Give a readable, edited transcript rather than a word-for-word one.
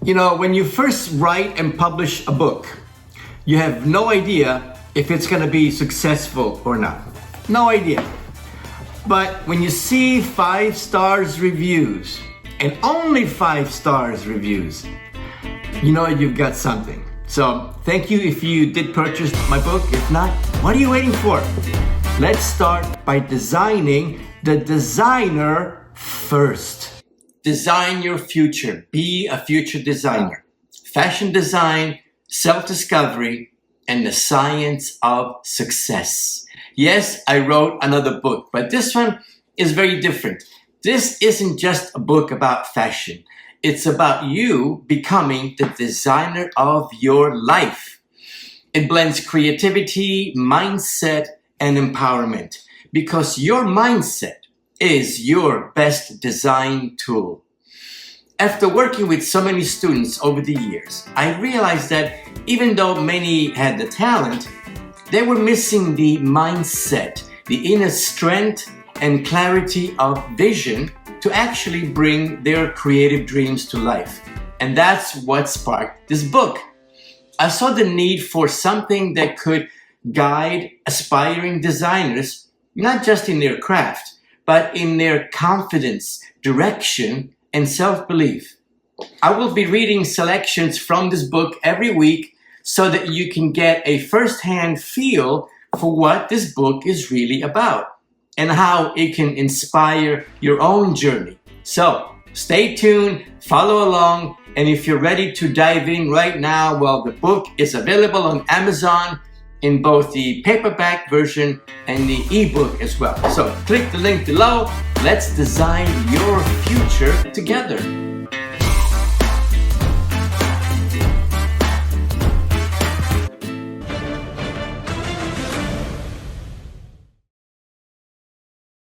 You know, when you first write and publish a book, you have no idea if it's going to be successful or not. No idea. But when you see 5 stars reviews, and only 5 stars reviews, you know you've got something. So thank you if you did purchase my book. If not, what are you waiting for? Let's start by designing the designer first. Design your future. Be a future designer. Fashion design, self-discovery, and the science of success. Yes, I wrote another book, but this one is very different. This isn't just a book about fashion. It's about you becoming the designer of your life. It blends creativity, mindset, and empowerment because your mindset is your best design tool. After working with so many students over the years, I realized that even though many had the talent, they were missing the mindset, the inner strength and clarity of vision to actually bring their creative dreams to life. And that's what sparked this book. I saw the need for something that could guide aspiring designers, not just in their craft, but in their confidence, direction, and self-belief. I will be reading selections from this book every week so that you can get a first-hand feel for what this book is really about and how it can inspire your own journey. So stay tuned, follow along, and if you're ready to dive in right now, well, the book is available on Amazon in both the paperback version and the ebook as well. So click the link below. Let's design your future together.